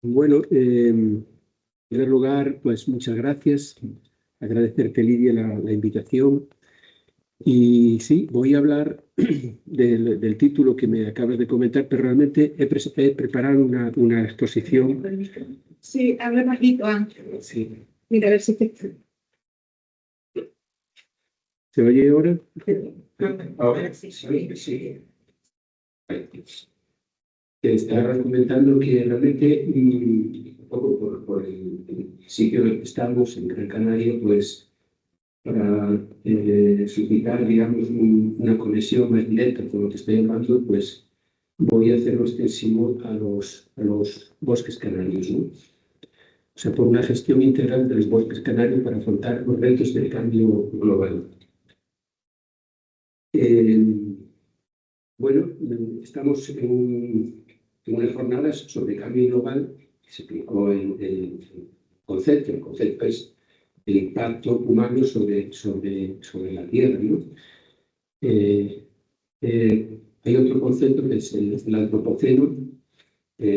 Bueno, en primer lugar, pues muchas gracias. Agradecerte, Lidia, la invitación. Y sí, voy a hablar del título que me acabas de comentar, pero realmente he preparado una exposición. Sí, habla bajito, Ángel. Sí. Mira, a ver si te... ¿Se oye ahora? Ahora sí. Sí. Te estaba comentando que realmente, un poco por el sitio en el que estamos, en Gran Canaria, pues para suscitar, digamos, una conexión más directa con lo que estoy hablando, pues voy a hacerlo extensivo a los bosques canarios, ¿no? O sea, por una gestión integral de los bosques canarios para afrontar los retos del cambio global. Bueno, estamos en unas jornadas sobre cambio global que se aplicó el concepto. El concepto es el impacto humano sobre la Tierra, ¿no? Hay otro concepto que es el antropoceno.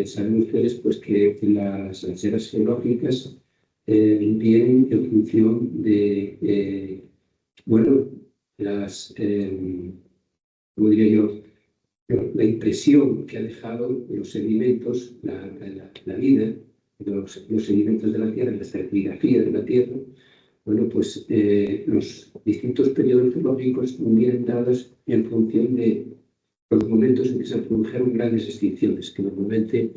Saben ustedes pues, que las eras geológicas vienen en función de, bueno, ¿cómo diría yo? La impresión que ha dejado los sedimentos, la vida, los sedimentos de la Tierra, la estratigrafía de la Tierra. Bueno, pues los distintos periodos geológicos vienen dados en función de los momentos en que se produjeron grandes extinciones, que normalmente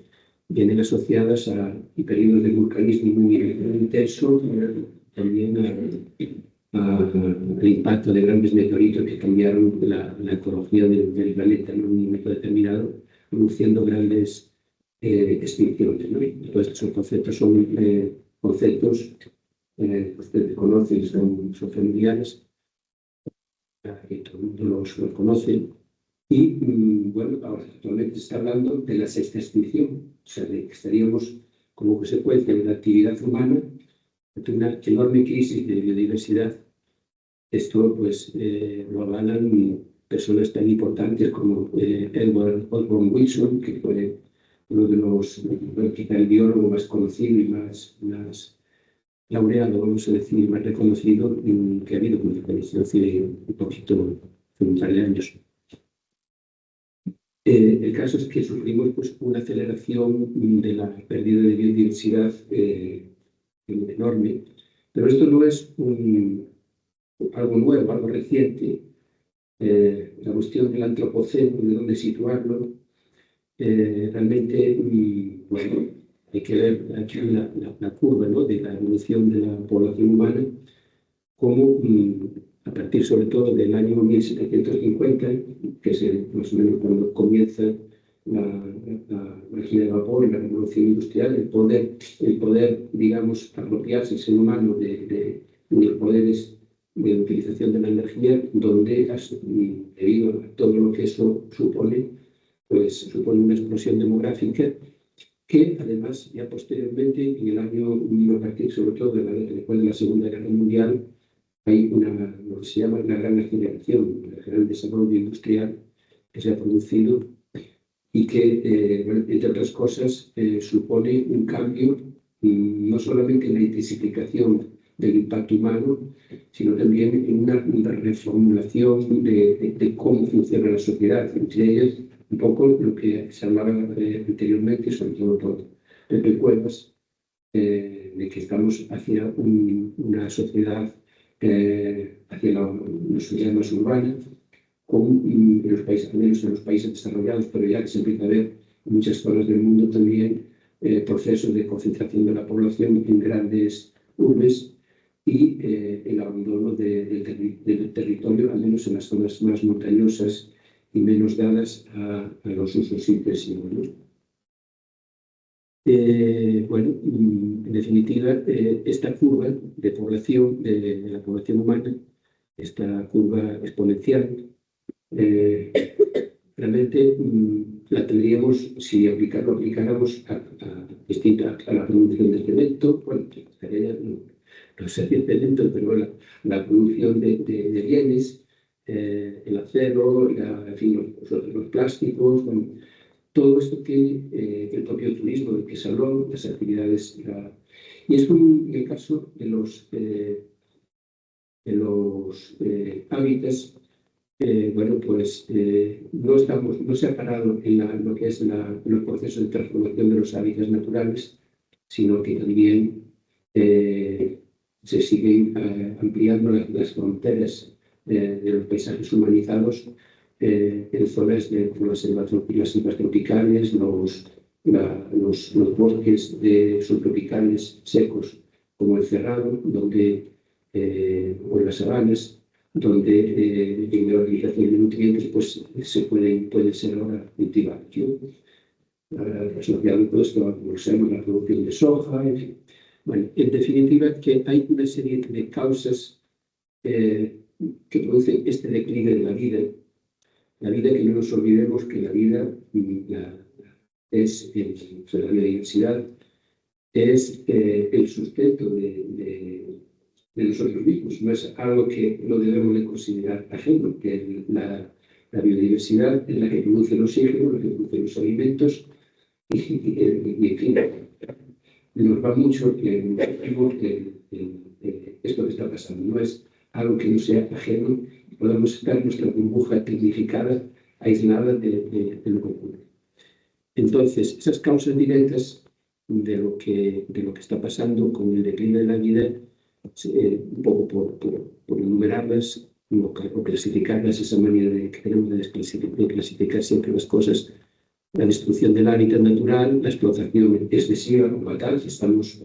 vienen asociadas a periodos de vulcanismo muy intenso, también al impacto de grandes meteoritos que cambiaron la ecología del planeta en un momento determinado, produciendo grandes extinciones, ¿no? Entonces, esos conceptos son conceptos que ustedes conocen, son familiares, que todo el mundo los conoce. Y bueno, ahora actualmente se está hablando de la sexta extinción, o sea, de que estaríamos como consecuencia de la actividad humana ante una enorme crisis de biodiversidad. Esto pues lo avalan personas tan importantes como Edward Osborne Wilson, que fue uno de los, quizá el biólogo más conocido y más laureado, vamos a decir, más reconocido que ha habido, como falleció hace un poquito, hace un par de años. El caso es que sufrimos pues, una aceleración de la pérdida de biodiversidad enorme, pero esto no es algo nuevo, algo reciente. La cuestión del antropoceno, de dónde situarlo, realmente, bueno, hay que ver aquí la curva, ¿no?, de la evolución de la población humana, como a partir sobre todo del año 1750, que es más o menos cuando comienza la máquina de vapor y la revolución industrial, el poder, digamos, apropiarse el ser humano de los poderes de utilización de la energía, donde, debido a todo lo que eso supone, pues supone una explosión demográfica que además ya posteriormente, en el año, a partir sobre todo después de la Segunda Guerra Mundial, hay lo que se llama una gran aceleración, el gran desarrollo industrial que se ha producido y que, bueno, entre otras cosas, supone un cambio no solamente en la intensificación del impacto humano, sino también en una reformulación de cómo funciona la sociedad, entre ellas un poco lo que se hablaba anteriormente, sobre todo por Pepe Cuevas, de que estamos hacia una sociedad, hacia una sociedad más urbana, en los países, al menos en los países desarrollados, pero ya que se empieza a ver en muchas zonas del mundo también procesos de concentración de la población en grandes urbes y el abandono del territorio, al menos en las zonas más montañosas y menos dadas a los usos intensivos, ¿no? Bueno, en definitiva, esta curva de población, de la población humana, esta curva exponencial, realmente la tendríamos, si lo aplicáramos a la producción de cemento, bueno, no sería cemento, pero la producción de bienes, el acero, en fin, los plásticos, bueno, todo esto tiene el propio turismo del que se habló, las actividades. Y es como en el caso de los hábitats. Bueno, pues no se ha parado en lo que es los procesos de transformación de los hábitats naturales, sino que también se siguen ampliando las fronteras de los paisajes humanizados en zonas como las selvas tropicales, los bosques subtropicales secos, como el Cerrado, o en las sabanas, donde en la utilización de nutrientes pues, pueden ser ahora cultivados, ¿no? Asociado a todo esto, como sabemos, la producción de soja, en fin. Bueno, en definitiva, que hay una serie de causas que producen este declive de la vida. La vida, que no nos olvidemos que la vida es la biodiversidad, es el sustento de nosotros mismos. No es algo que no debemos de considerar ajeno, que la biodiversidad es la que produce el oxígeno, la que produce los alimentos, y en fin, nos va mucho esto que está pasando. No es algo que no sea ajeno y podamos estar en nuestra burbuja tecnificada, aislada de lo que ocurre. Entonces, esas causas directas de lo que está pasando con el declive de la vida, un poco por enumerarlas o clasificarlas, esa manera que tenemos de clasificar siempre las cosas: la destrucción del hábitat natural, la explotación excesiva como tal. Estamos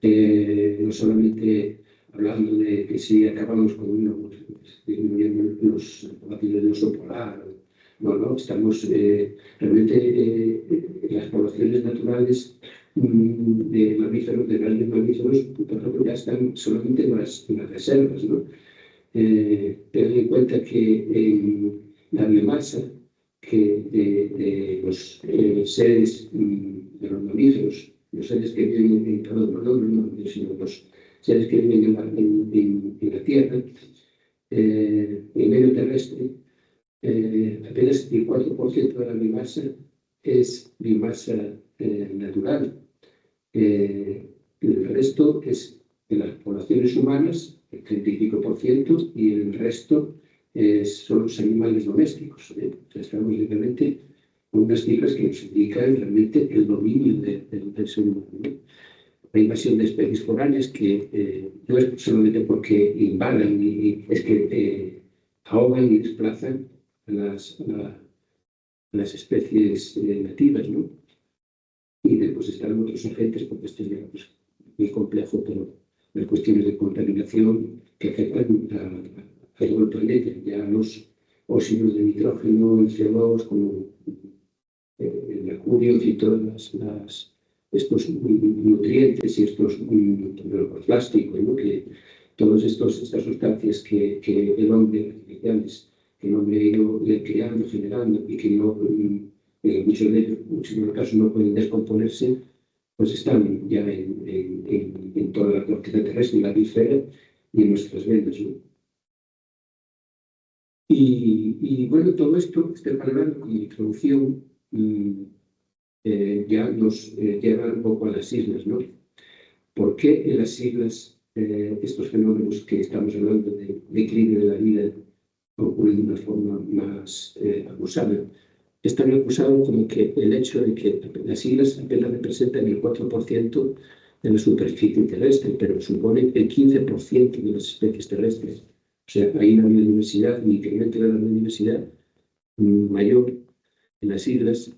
no solamente hablando de que si acabamos con disminuyendo los poblaciones del oso polar, no, estamos realmente las poblaciones naturales de mamíferos, de grandes mamíferos, por ejemplo, ya están solamente en las reservas, ¿no? Tened en cuenta que la biomasa de los seres, de los mamíferos, los seres que viven sino los seres que viven en la Tierra, en el medio terrestre, apenas el 4% de la biomasa es biomasa natural. El resto es de las poblaciones humanas, el 35%, y el resto son los animales domésticos. Estamos realmente con unas cifras que nos indican realmente el dominio del ser humano, ¿no? La invasión de especies foráneas, que no es solamente porque invadan, es que ahogan y desplazan a las especies nativas, ¿no? Y después están otros agentes, porque esto es muy complejo, pero las cuestiones de contaminación que afectan a todo el planeta, ya los óxidos de nitrógeno, el CO2, como el mercurio, y todos estos nutrientes y estos plásticos, ¿no? Que todas estas sustancias que el hombre, artificiales, que el hombre ha ido creando, generando, y que no, muchos de los casos no pueden descomponerse, pues están ya en toda la corteza terrestre, en la atmósfera y en nuestras venas, ¿no? Y bueno, todo esto, este panorama como introducción, ya nos lleva un poco a las islas, ¿no? ¿Por qué en las islas estos fenómenos que estamos hablando de declive de la vida ocurren de una forma más acusada? Están acusados como que el hecho de que las islas apenas representan el 4% de la superficie terrestre, pero suponen el 15% de las especies terrestres. O sea, hay una biodiversidad, un incremento de la biodiversidad mayor en las islas,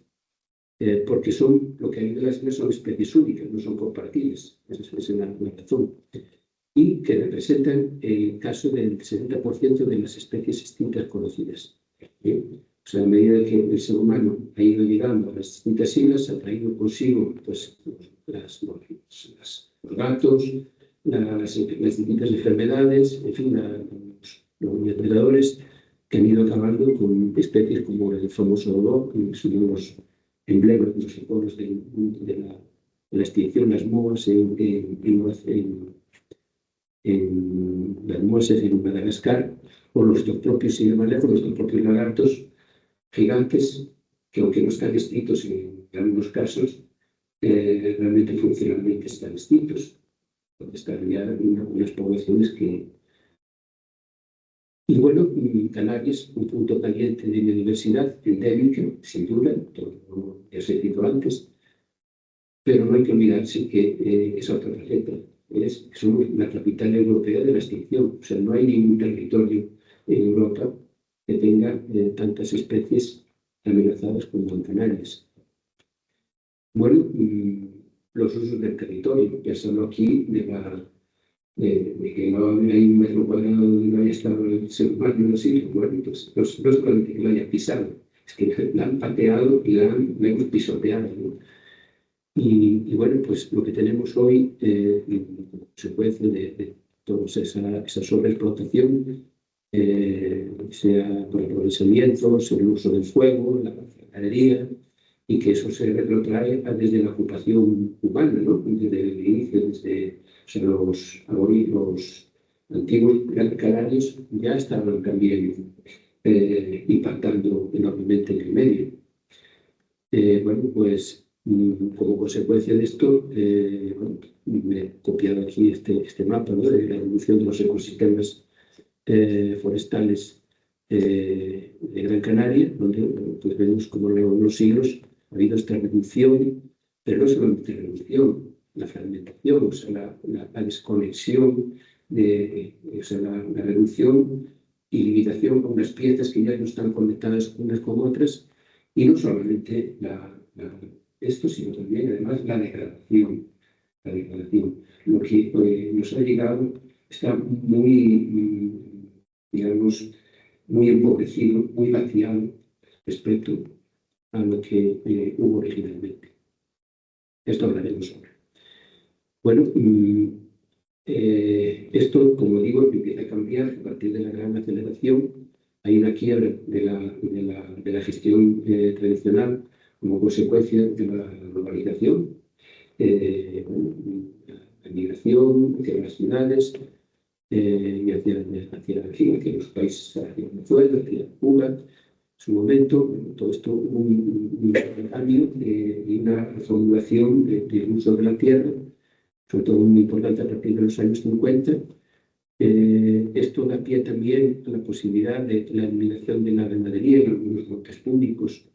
porque lo que hay en las islas son especies únicas, no son compartibles. Esa es la razón. Y que representan el caso del 70% de las especies extintas conocidas. O sea, a medida que el ser humano ha ido llegando a las distintas islas, ha traído consigo pues, los gatos, las distintas enfermedades, en fin, los depredadores que han ido acabando con especies como el famoso oro, que son los emblemas, los iconos de la extinción, las moas las moas en Madagascar, o nuestros propios, sin ir más lejos, nuestros propios lagartos gigantes que aunque no están extintos en algunos casos, realmente funcionalmente están extintos. Donde están ya unas poblaciones que... Y bueno, Canarias, un punto caliente de biodiversidad endémico, sin duda, todo ya se citó antes, pero no hay que olvidarse que es otra faceta. Somos la capital europea de la extinción. O sea, no hay ningún territorio en Europa que tenga tantas especies amenazadas como en Canarias. Bueno, los usos del territorio, ya solo aquí de que no hay un metro cuadrado donde no haya estado el ser humano en los siglos. Bueno, pues no solamente que lo haya pisado, es que la han pateado y la hemos pisoteado, ¿no? Y bueno, pues lo que tenemos hoy, como consecuencia de toda esa sobreexplotación, sea por aprovechamientos, el uso del fuego, la ganadería, y que eso se retrotrae desde la ocupación humana, ¿no? Desde el inicio, desde los antiguos canarios ya estaban también impactando enormemente en el medio. Bueno, pues como consecuencia de esto, bueno, me he copiado aquí este mapa, ¿no?, de la evolución de los ecosistemas forestales de Gran Canaria, donde pues vemos como los siglos ha habido esta reducción, pero no solamente reducción, la fragmentación, o sea, la desconexión, o sea, la reducción y limitación con unas piezas que ya no están conectadas unas con otras, y no solamente esto, sino también, además, la degradación. Lo que nos ha llegado está muy, digamos, muy empobrecido, muy vaciado respecto a lo que hubo originalmente. Esto hablaremos ahora. Bueno, esto, como digo, empieza a cambiar a partir de la gran aceleración. Hay una quiebra de la gestión tradicional como consecuencia de la globalización, la migración hacia las ciudades y hacia los países, hacia Venezuela, hacia Cuba. En su momento, todo esto hubo un cambio y una reformulación del uso de la tierra, sobre todo muy importante a partir de los años 50. Esto da pie también a la posibilidad de la eliminación de la ganadería en algunos montes públicos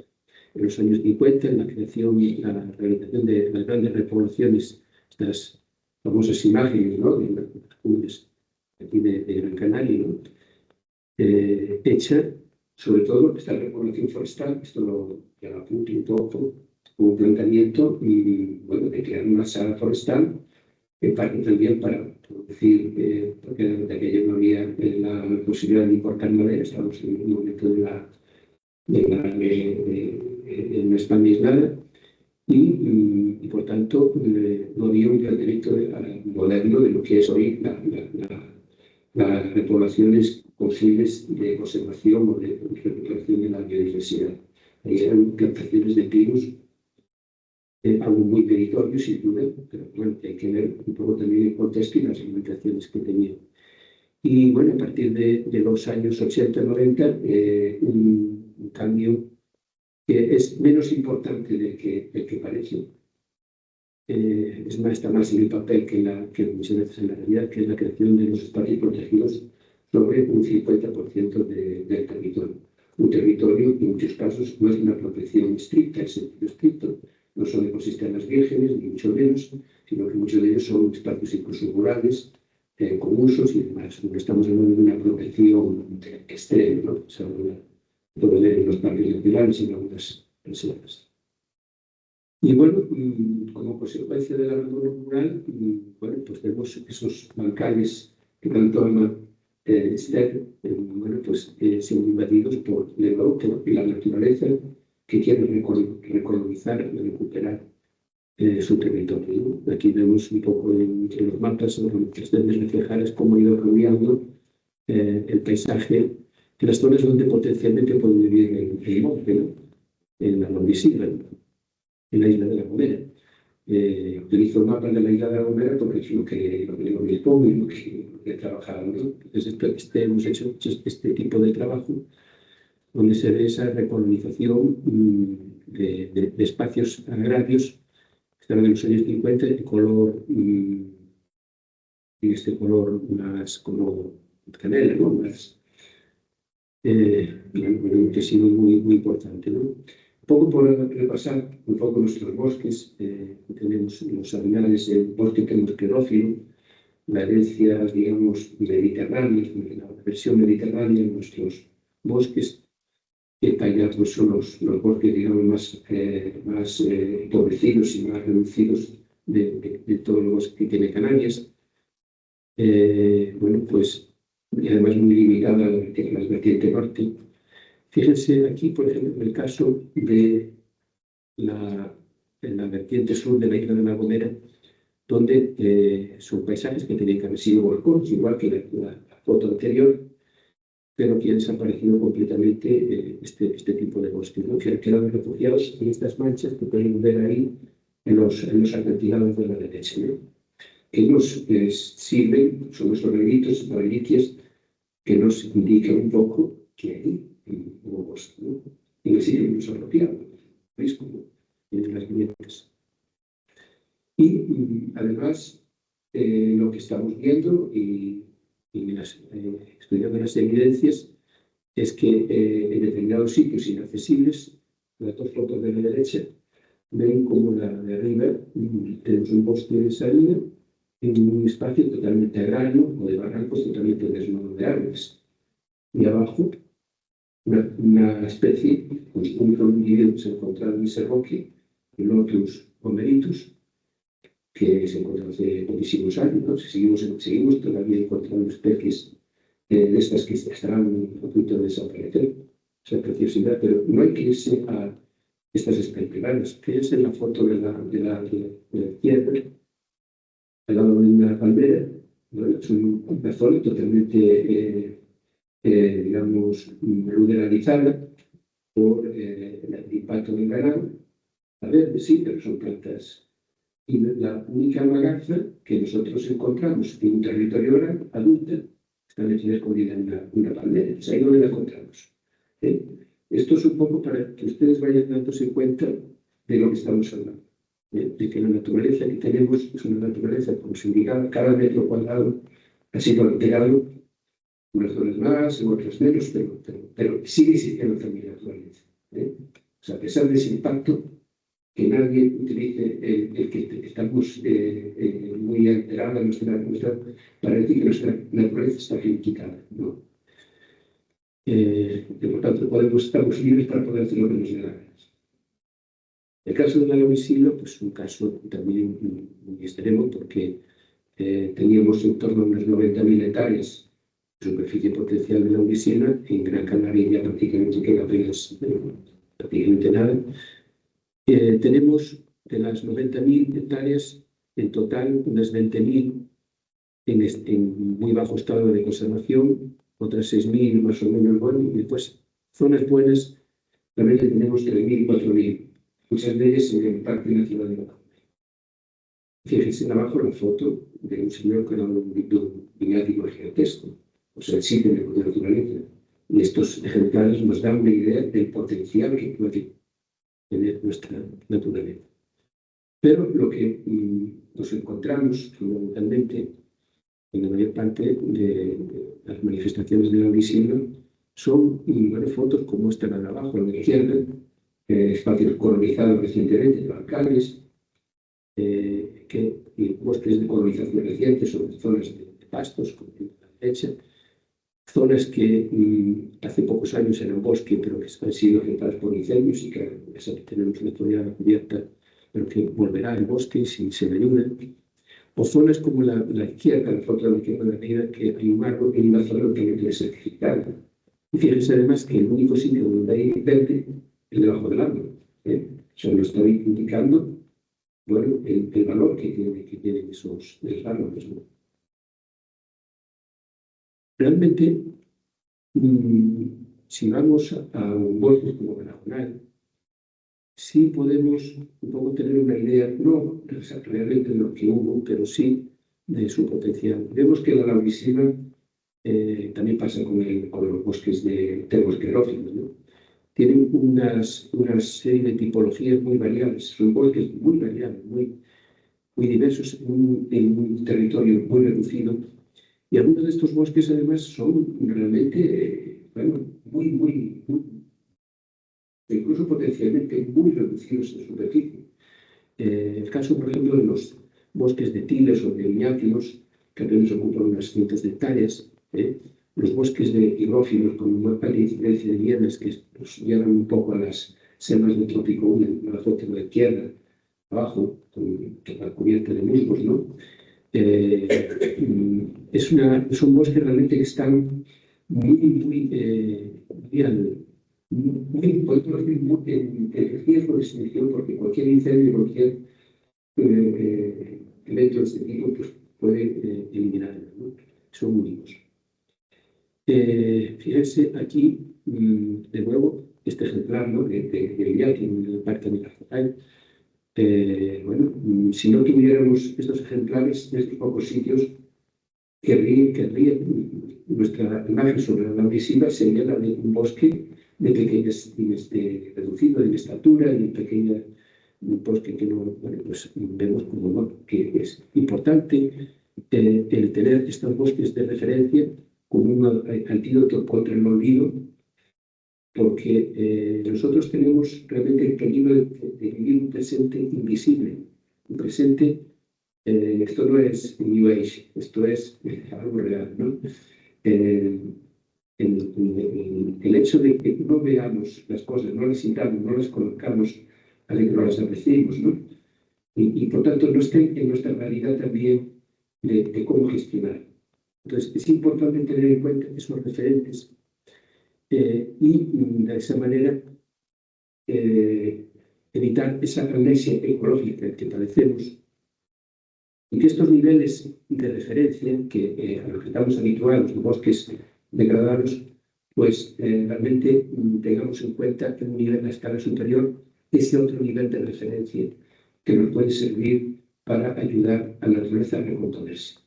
en los años 50, en la creación y la realización de las grandes repoblaciones, estas famosas imágenes, ¿no?, de las cumbres aquí de Gran Canaria, ¿no?, hecha sobre todo esta repoblación forestal. Esto ya lo apunto un poco, un planteamiento bueno, de crear una sala forestal, en parte también para producir, porque de aquello no había la posibilidad de importar madera. Estamos en un momento en una España aislada y por tanto no había un planteamiento moderno de lo que es hoy las repoblaciones posibles de conservación o de recuperación de la biodiversidad. Ahí eran plantaciones de pinos, algo muy meritorio, sin duda, pero bueno, hay que ver un poco también el contexto y las limitaciones que tenía. Y bueno, a partir de los años 80-90, un cambio que es menos importante del que parece. Está más en el papel que muchas veces en la realidad, que es la creación de los espacios protegidos sobre un 50% del territorio. Un territorio que en muchos casos no es una protección estricta, en sentido estricto, no son ecosistemas vírgenes, ni mucho menos, sino que muchos de ellos son espacios incluso rurales, con usos y demás. No estamos hablando de una protección extrema, ¿no? O sea, de los parques naturales y en algunas reservas. Y bueno, como consecuencia de la revolución rural, bueno, pues vemos esos bancales que tanto ama Esther, bueno, pues son invadidos por la naturaleza, que quiere recolonizar y recuperar su territorio, ¿no? Aquí vemos un poco en los mapas, lo que ustedes reflejar es cómo ha ido cambiando el paisaje en las zonas donde potencialmente puede vivir el monte, ¿no?, en la Londisilla, en la isla de La Gomera. Utilizo mapas de la isla de La Gomera porque es lo que me pongo y lo que he trabajado, ¿no? Entonces, hemos hecho este tipo de trabajo donde se ve esa recolonización de espacios agrarios que estaban en los años 50 de color, y este color más como canela, ¿no? Más, que ha sido muy importante, ¿no? Un poco por repasar un poco nuestros bosques, tenemos los animales del bosque querófilo, la herencia, digamos, mediterránea, la versión mediterránea de nuestros bosques, que allá pues, son los bosques, digamos, más empobrecidos y más reducidos de todos los bosques que tiene Canarias. Bueno, pues, y además muy limitada a la vertiente norte. Fíjense aquí, por ejemplo, en el caso de la vertiente sur de la isla de La Gomera, donde son paisajes que tenían que haber sido volcanes, igual que la foto anterior, pero que han desaparecido completamente este tipo de bosques, ¿no? Que han quedado refugiados en estas manchas que podemos ver ahí en los acantilados de la derecha, ¿no? Que nos sirven, son nuestros negritos, reliquias, que nos indican un poco que hay un bosque, ¿no? En el sitio menos apropiado, ¿veis? Como en las viñetas. Y además, lo que estamos viendo y estudiando las evidencias es que en determinados sitios inaccesibles, las dos fotos de la derecha, ven como la de arriba tenemos un bosque de salida en un espacio totalmente agrario o de barrancos totalmente desnudo de árboles. Y abajo, una especie, pues, un individuo que se encontraba en ese roque, el Lotus homeritus, que se encontró hace poquísimos años, ¿no? Seguimos todavía encontrando especies de estas que estarán a punto de desaparecer, esa preciosidad, pero no hay que irse a estas especies. Fíjense en la foto de la izquierda, al lado de una palmera, ¿no? Es una zona totalmente, digamos, ruderalizada por el impacto del ganado. A ver, sí, pero son plantas. Y la única lagarza que nosotros encontramos en un territorio adulta está escondida en una palmera. Es ahí donde la encontramos. Esto es un poco para que ustedes vayan dándose cuenta de lo que estamos hablando. De que la naturaleza que tenemos es una naturaleza, como se indica, cada metro cuadrado ha sido alterado, unas zonas más, en otras menos, pero sigue existiendo también la naturaleza. O sea, a pesar de ese impacto, que nadie utilice el que estamos muy alterada para decir que nuestra naturaleza está quitada, ¿no? Por tanto, estamos libres para poder hacer lo que nos dé la gana. El caso de la Laurisilva, pues un caso también muy extremo, porque teníamos en torno a unas 90.000 hectáreas de superficie potencial de Laurisilva, en Gran Canaria ya prácticamente queda apenas prácticamente nada. Tenemos de las 90.000 hectáreas, en total unas 20.000 en muy bajo estado de conservación, otras 6.000 más o menos buenas, y después zonas buenas, realmente tenemos 3.000 y 4.000, muchas de ellas en el Parque Nacional de La Gomera. Fíjense abajo la foto de un señor que era un viñático gigantesco, o sea, el sitio de la naturaleza. Y estos ejemplares nos dan una idea del potencial que puede tener nuestra naturaleza. Pero lo que nos encontramos fundamentalmente en la mayor parte de las manifestaciones de la Laurisilva son fotos como esta de abajo, a la izquierda, espacios colonizados recientemente, bancales, bosques de colonización recientes sobre zonas de pastos, como la derecha, zonas que hace pocos años eran bosque, pero que han sido afectadas por incendios y que tenemos una tonalidad cubierta, pero que volverá al bosque si se le ayuda. O zonas como la izquierda, la foto de la izquierda de la medida que hay un árbol en una zona que no es certificada. Y fíjense además que el único sitio donde hay verde es debajo del árbol. O sea, nos está indicando, bueno, el valor que tienen esos árboles, ¿no? Realmente, si vamos a un bosque como Barajonal, sí podemos un poco tener una idea, no realmente de lo que hubo, pero sí de su potencial. Vemos que la Laurisilva también pasa con los bosques de bosquerófilos, ¿no? tienen una serie de tipologías muy variables, son bosques muy variables, muy diversos en un territorio muy reducido. Y algunos de estos bosques, además, son realmente, bueno, incluso potencialmente muy reducidos en superficie. El caso, por ejemplo, de los bosques de tiles o de iñátilos, que apenas ocupan unas cientos de hectáreas, los bosques de higrófilos con una alta incidencia de nieves que nos llevan un poco a las selvas del trópico húmedo, a la zona de la tierra, abajo, con la cubierta de musgos, ¿no? Son bosques realmente que están muy podemos decir, en riesgo de extinción, porque cualquier incendio, cualquier evento de este tipo pues, puede eliminarlos, ¿no? Son únicos. Fíjense aquí, de nuevo, este ejemplar, ¿no? del viaje en el Parque Nacional. Bueno, si no tuviéramos estos ejemplares en estos pocos sitios, nuestra imagen sobre la visible sería la de un bosque de pequeñas, reducido en estatura y un bosque que no, bueno, pues vemos como ¿no? que es importante el tener estos bosques de referencia como un antídoto contra el olvido, porque nosotros tenemos realmente el peligro de vivir un presente invisible, un presente, esto no es New Age, esto es algo real, ¿no? El hecho de que no veamos las cosas, no las sintamos, no las colocamos, no las apreciemos, ¿no? Y por tanto no está en nuestra realidad también de cómo gestionar. Entonces es importante tener en cuenta esos referentes y de esa manera evitar esa amnesia ecológica que padecemos y que estos niveles de referencia que a los que estamos habituados, los bosques degradados, pues realmente tengamos en cuenta que un nivel a escala superior, ese otro nivel de referencia que nos puede servir para ayudar a la naturaleza a recomponerse.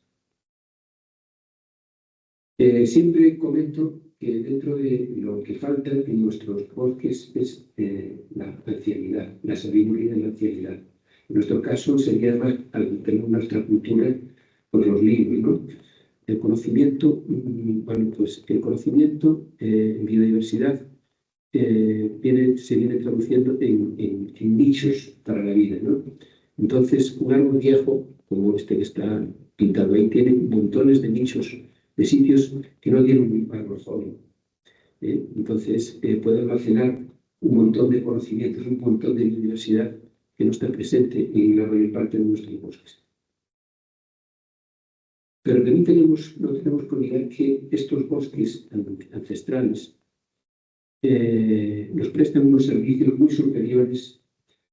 Siempre comento que dentro de lo que falta en nuestros bosques es la ancianidad, la sabiduría de la ancianidad. En nuestro caso sería más al tener nuestra cultura por los libros, ¿no? El conocimiento, bueno, pues el conocimiento en biodiversidad se viene traduciendo en nichos para la vida, ¿no? Entonces, un árbol viejo, como este que está pintado ahí, tiene montones de nichos, de sitios que no tienen un árbol joven. Entonces, puede almacenar un montón de conocimientos, un montón de biodiversidad que no está presente en la mayor parte de nuestros bosques. Pero también no tenemos que olvidar que estos bosques ancestrales nos prestan unos servicios muy superiores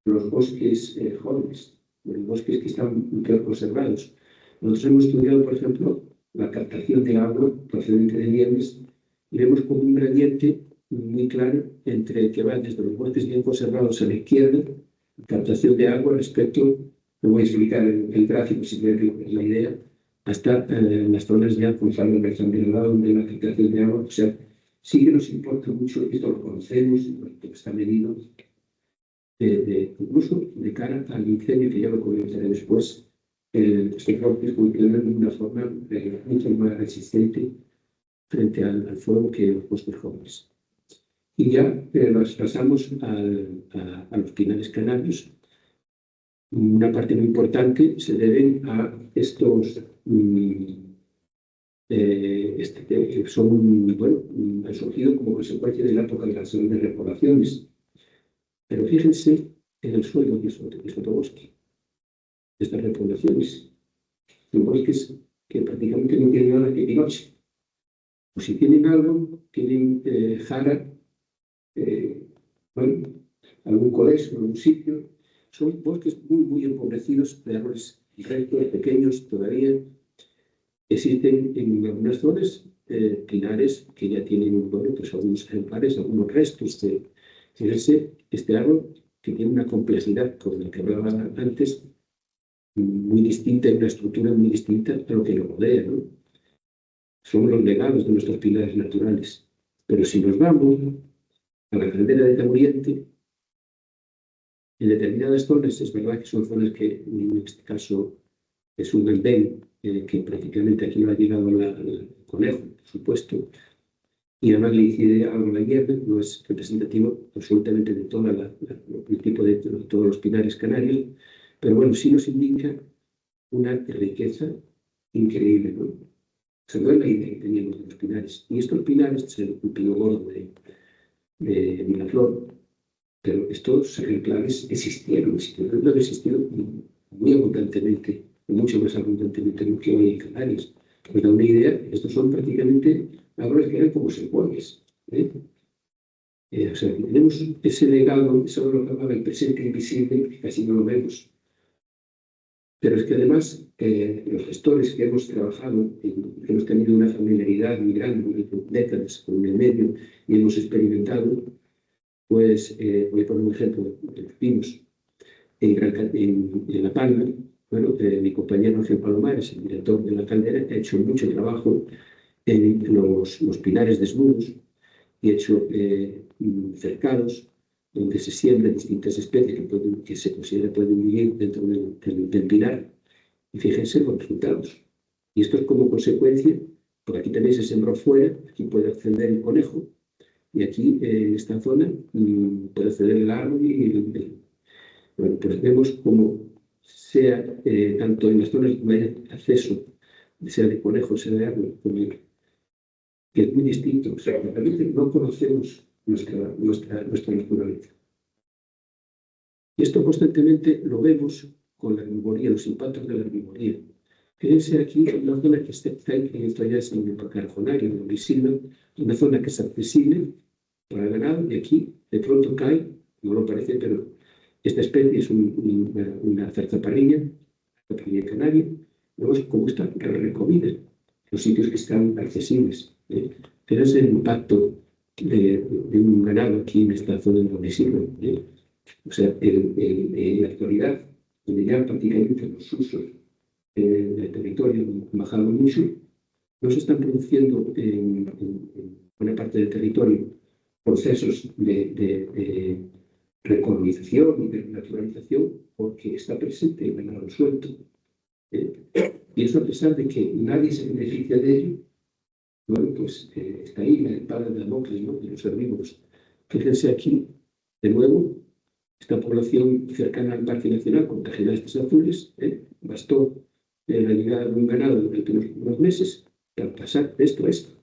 a los bosques jóvenes, los bosques que están peor conservados. Nosotros hemos estudiado, por ejemplo, la captación de agua procedente de nieves y vemos como un gradiente muy claro entre el que va desde los bosques bien conservados a la izquierda, captación de agua respecto, me voy a explicar el gráfico si me la idea, hasta las zonas ya con saldo rectangular de la captación de agua. O sea, sí que nos importa mucho, esto lo conocemos, está medido, incluso de cara al incendio, que ya lo comentaré después, estos bosques funcionan de una forma mucho más resistente frente al fuego que los bosques jóvenes. Y ya nos pasamos a los pinares canarios. Una parte muy importante se deben a estos que son, bueno, han surgido como consecuencia de la época de las grandes repoblaciones. Pero fíjense en el suelo que es otro bosque. Estas repoblaciones son bosques que prácticamente no tienen nada que noche. O si tienen algo, tienen jara, bueno, algún colegio, algún sitio. Son bosques muy empobrecidos de árboles rectos, pequeños todavía. Existen en algunas zonas pinares que ya tienen, bueno, pues algunos ejemplares, algunos restos de este árbol que tiene una complejidad con la que hablaba antes, muy distinta, una estructura muy distinta a lo que lo rodea, ¿no? Son los legados de nuestros pilares naturales. Pero si nos vamos a la caldera de Tamuriente. En determinadas zonas es verdad que son zonas que en este caso es un andén que prácticamente aquí no ha llegado el conejo, por supuesto, y además le incide algo la hierba, no es representativo absolutamente de todo el tipo de todos los pinares canarios, pero bueno, sí nos indica una riqueza increíble, ¿no? O sea, no es la idea que teníamos de los pinares. Y estos pinares, este es el pino gordo de Miraflor, pero estos ejemplares existieron muy abundantemente, mucho más abundantemente de lo que hoy en Canarias. Pues da una idea, estos son prácticamente árboles que eran como secuoias. O sea, tenemos ese legado, eso lo llamaba el presente invisible, que casi no lo vemos. Pero es que además los gestores que hemos trabajado, que hemos tenido una familiaridad muy grande durante décadas con el medio y hemos experimentado, pues voy a poner un ejemplo de los pinos en La Palma. Bueno, mi compañero Ángel Palomares, el director de la caldera, ha hecho mucho trabajo en los pinares desnudos y ha hecho cercados donde se siembran distintas especies que se considera pueden vivir dentro del pinar. Y fíjense los resultados. Y esto es como consecuencia, porque aquí también se sembró fuera, aquí puede acceder el conejo, y aquí en esta zona puede acceder el árbol bueno, pues vemos como sea tanto en las zonas donde hay acceso, sea de conejo, sea de árbol, que es muy distinto. O sea, realmente no conocemos nuestra naturaleza. Y esto constantemente lo vemos con la herbivoría, los impactos de la herbivoría. Fíjense aquí una zona que está en esto ya es en el Carjonario, en Orisilva, una zona que es accesible para el ganado, y aquí de pronto cae, no lo parece, pero esta especie es una zarzaparrilla canaria. Vemos cómo está recomida, los sitios que están accesibles. Fíjense el impacto de un ganado aquí en esta zona de Orisilva. O sea, en la actualidad, donde ya prácticamente los usos del territorio han bajado mucho, no se están produciendo en buena parte del territorio procesos de recolonización y de naturalización porque está presente el ganado suelto. Y eso a pesar de que nadie se beneficia de ello, bueno, pues está ahí la espada de Damocles, ¿no?, de los herbívoros. Fíjense aquí, de nuevo, esta población cercana al Parque Nacional con cajilastes azules, bastó la llegada de un ganado durante unos meses para pasar de esto a esto.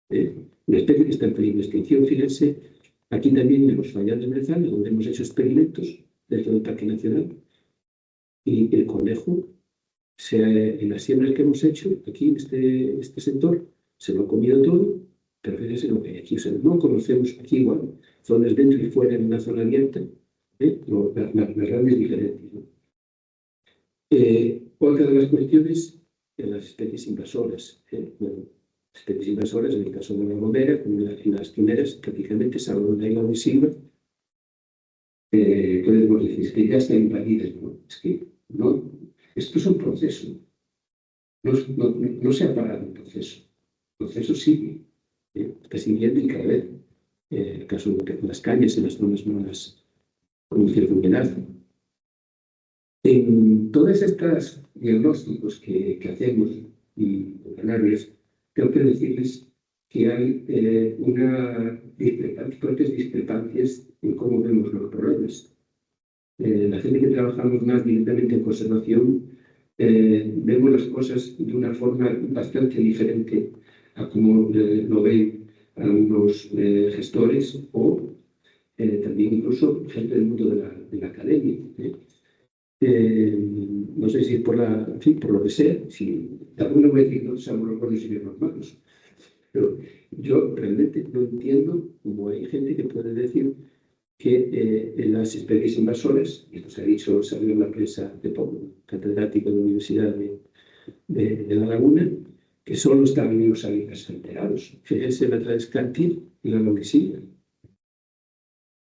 Una especie que está en peligro de extinción. Fíjense, aquí también en los fallados brezales, donde hemos hecho experimentos dentro del Parque Nacional, y el conejo, en las siembras que hemos hecho aquí en este sector, se lo ha comido todo, pero fíjense lo que hay aquí. O sea, no conocemos aquí igual zonas dentro y fuera en una zona abierta, las grandes diferencias, ¿no? Otra de las cuestiones de las especies invasoras. Bueno, especies invasoras, en el caso de la gomera, como en las tuneras, prácticamente, salvo en la isla de Silva, podemos decir que ya están invadidas, ¿no? Es que no, esto es un proceso. No se ha parado el proceso. El proceso sigue. Está siguiendo y cada vez, en el caso de las cañas, en las zonas más con cierta humedad. En todos estos diagnósticos que hacemos y canarios, tengo que decirles que hay fuertes discrepancias en cómo vemos los problemas. La gente que trabajamos más directamente en conservación vemos las cosas de una forma bastante diferente a cómo lo ven algunos gestores o también incluso gente del mundo de la academia. No sé si es por lo que sea, si alguno me dice que no somos los buenos y los malos, pero yo realmente no entiendo cómo hay gente que puede decir que en las especies invasoras, y esto se ha dicho, salió en la prensa de poco, catedrático de la Universidad de La Laguna, que solo estaban en los hábitats alterados. Fíjense la Transcantia y la Laurisilva.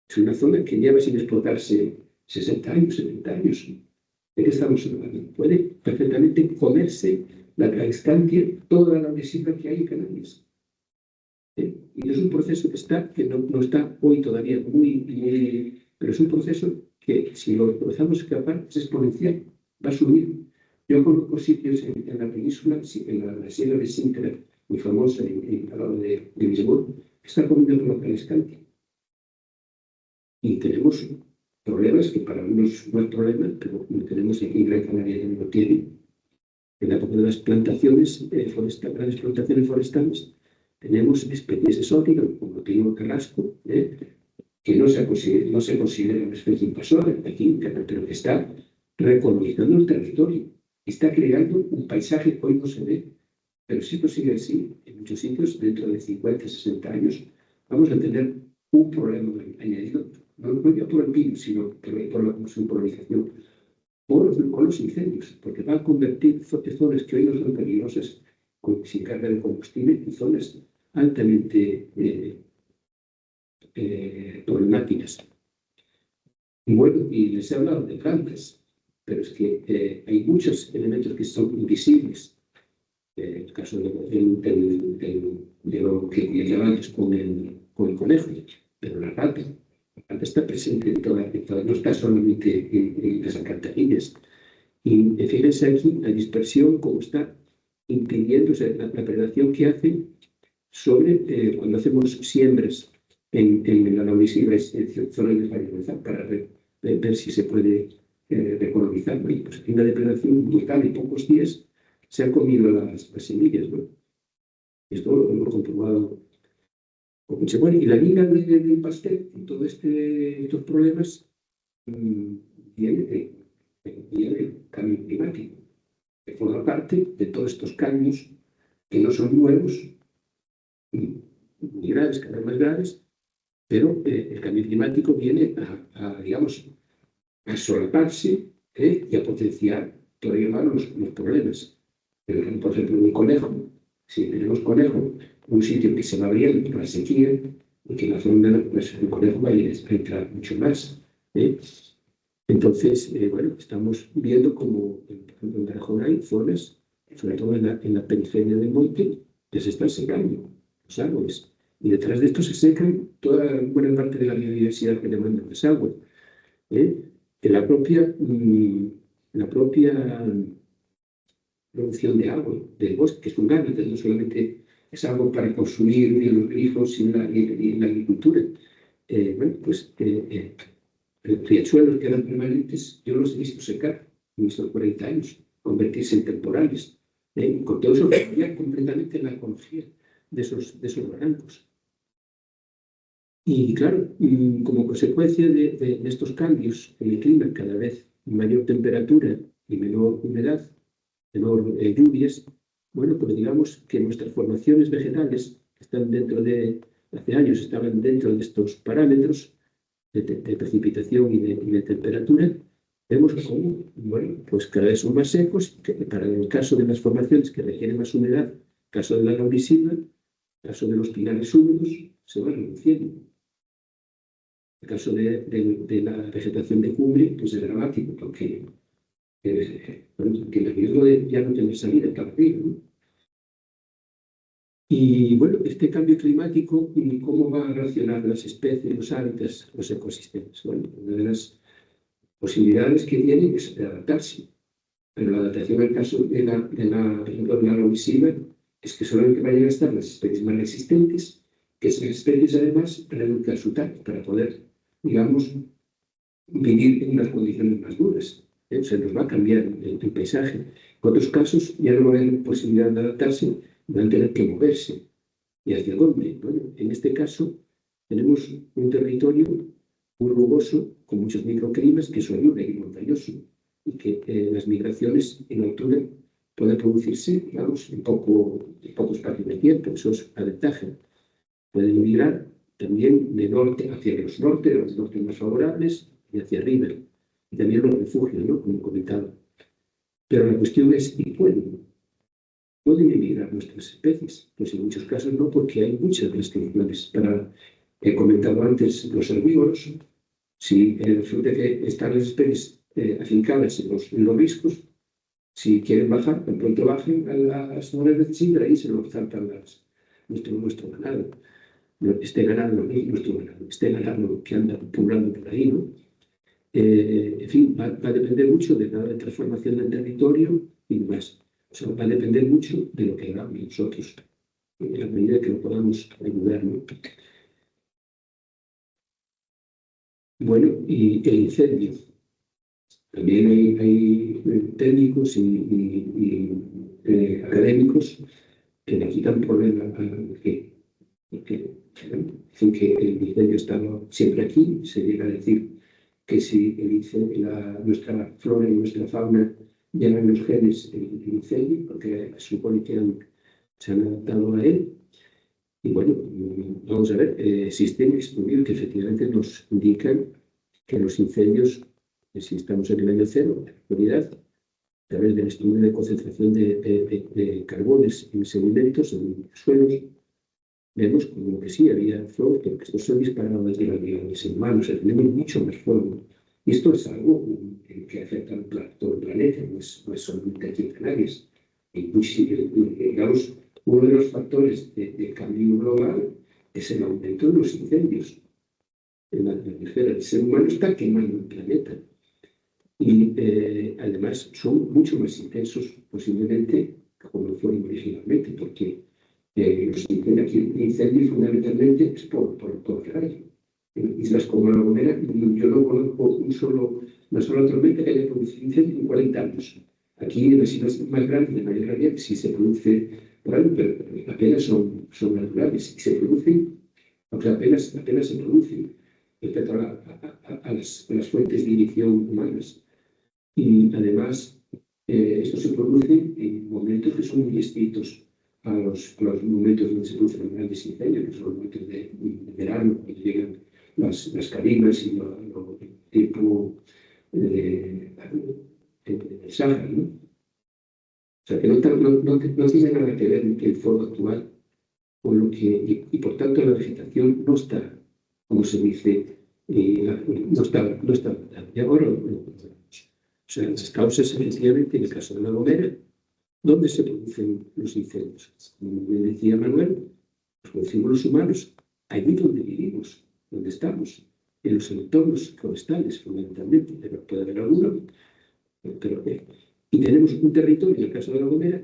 Es una zona que lleva sin explotarse 60 años, 70 años. ¿De qué estamos hablando? Puede perfectamente comerse la Transcantia, toda la Laurisilva que hay en Canarias. Y es un proceso que no está hoy todavía pero es un proceso que si lo empezamos a escapar es exponencial, va a subir. Yo conozco sitios en la península, en la sierra de Sintra, muy famosa, al lado de Lisboa, que está comiendo por la Escanti. Y tenemos problemas que para unos no es problema, pero tenemos aquí en Gran Canaria también lo tiene. En la época de las plantaciones grandes plantaciones forestales, tenemos especies exóticas, como el pino carrasco, que no se considera una especie invasora aquí, pero que está recolonizando el territorio. Está creando un paisaje que hoy no se ve, pero si esto sigue así, en muchos sitios, dentro de 50, 60 años, vamos a tener un problema añadido, no ya por el pino, sino por su polinización, con los incendios, porque van a convertir zonas que hoy no son peligrosas, sin carga de combustible, en zonas altamente problemáticas. Y bueno, y les he hablado de plantas, pero es que hay muchos elementos que son invisibles. El caso de lo que llevamos con el conejo, pero la rata está presente en toda, no está solamente en las alcantarillas. Y fíjense aquí la dispersión, cómo está impidiendo, o sea, la predación que hacen sobre cuando hacemos siembras en la laurisilva, en zonas de variedad, para ver si se puede recolonizar. Y pues hay una depredación brutal en pocos días. Se han comido las semillas, ¿no? Esto lo hemos comprobado con mucho. Bueno, y la miga del pastel, en todos estos problemas, viene el cambio climático, que forma parte de todos estos cambios que no son nuevos, muy graves, cada vez más graves, pero el cambio climático viene digamos, a solaparse y a potenciar todavía más los problemas. Pero, por ejemplo, un conejo, si tenemos conejo, un sitio que se va abriendo por la sequía, y que en la zona, pues el conejo va a entrar mucho más. Entonces, bueno, estamos viendo como, por ejemplo, en Aragón hay zonas, sobre todo en la periferia del monte, que se están secando los árboles. Y detrás de esto se secan toda buena parte de la biodiversidad que demanda más agua. En la propia producción de agua del bosque, que es un hábitat, no solamente es algo para consumir en los grifos y en la agricultura. Bueno, pues riachuelos que eran permanentes, yo los he visto secar en estos 40 años, convertirse en temporales. Con todo eso cambia completamente la ecología de esos barrancos. Y claro, como consecuencia de estos cambios en el clima, cada vez mayor temperatura y menor humedad, menor lluvias, bueno, pues digamos que nuestras formaciones vegetales, que están hace años estaban dentro de estos parámetros de precipitación y de temperatura, vemos como, bueno, pues cada vez son más secos, que para el caso de las formaciones que requieren más humedad, el caso de la laurisilva, el caso de los pinares húmedos, se va reduciendo. El caso de la vegetación de cumbre, pues es dramático, porque el riesgo de ya no tener salida está arriba, ¿no? Y bueno, este cambio climático, ¿cómo va a reaccionar las especies, los hábitats, los ecosistemas? Bueno, una de las posibilidades que tienen es adaptarse, pero la adaptación en el caso por ejemplo, de la laurisilva es que solamente vayan a estar las especies más resistentes, que esas especies además reduzcan su tamaño para poder, digamos, vivir en unas condiciones más duras. Se nos va a cambiar el paisaje. En otros casos ya no va a haber posibilidad de adaptarse, van a tener que moverse. ¿Y hacia dónde? Bueno, en este caso tenemos un territorio muy rugoso, con muchos microclimas, que son libre y montañoso, y que las migraciones en altura pueden producirse, digamos, en poco espacio de tiempo. Eso es una ventaja. Pueden migrar también de norte hacia los nortes más favorables, y hacia arriba. Y también los refugios, ¿no? Como comentaba. Pero la cuestión es, ¿y pueden emigrar nuestras especies? Pues en muchos casos no, porque hay muchas restricciones. He comentado antes los herbívoros. Si resulta que están las especies afincadas en los riscos, si quieren bajar, tan pronto bajen a las zonas de sidra, ahí se nos saltan nuestro ganado. Este ganado, no es nuestro ganado, este ganado que anda pululando por ahí, ¿no? En fin, va a depender mucho de la transformación del territorio y demás. O sea, va a depender mucho de lo que hagamos nosotros, en la medida que lo podamos ayudar, ¿no? Bueno, y el incendio. También hay técnicos y académicos que le quitan problema porque dicen que el incendio estaba siempre aquí. Se llega a decir que si nuestra flora y nuestra fauna llevan los genes del incendio, porque se supone que se han adaptado a él. Y bueno, vamos a ver, existen estudios que efectivamente nos indican que los incendios, si estamos en el año cero, en la actualidad, a través del estudio de concentración de carbones en sedimentos, en suelos, vemos como que sí, había fuego, pero que estos son disparados desde la vida del ser humano, o sea, tenemos mucho más fuego. Y esto es algo que afecta a todo el planeta, no es solamente aquí en Canarias. Y, digamos, uno de los factores de cambio global es el aumento de los incendios. En la atmósfera del ser humano está quemando el planeta. Y además son mucho más intensos posiblemente como fueron originalmente, porque los incendios fundamentalmente es por rayo. En islas como La Gomera, yo no conozco una sola tormenta que haya producido incendio en 40 años. Aquí en las islas más grandes, de mayor gravedad, sí se produce por año, pero apenas son naturales y se producen, aunque apenas se producen respecto a las fuentes de ignición humanas. Y además, esto se produce en momentos que son muy distintos a los momentos donde se producen los grandes incendios, que son los momentos de verano, cuando llegan las carinas y el tiempo del Sáhara, ¿no? O sea, que no tiene nada que ver el fuego actual con lo que, y por tanto la vegetación no está, como se dice, no está. Y ahora o sea, las causas, efectivamente, en el caso de La Gomera, ¿dónde se producen los incendios? Como me decía Manuel, los producimos los humanos, allí donde vivimos, donde estamos, en los entornos forestales, fundamentalmente. Puede haber alguno, pero y tenemos un territorio, en el caso de La Gomera,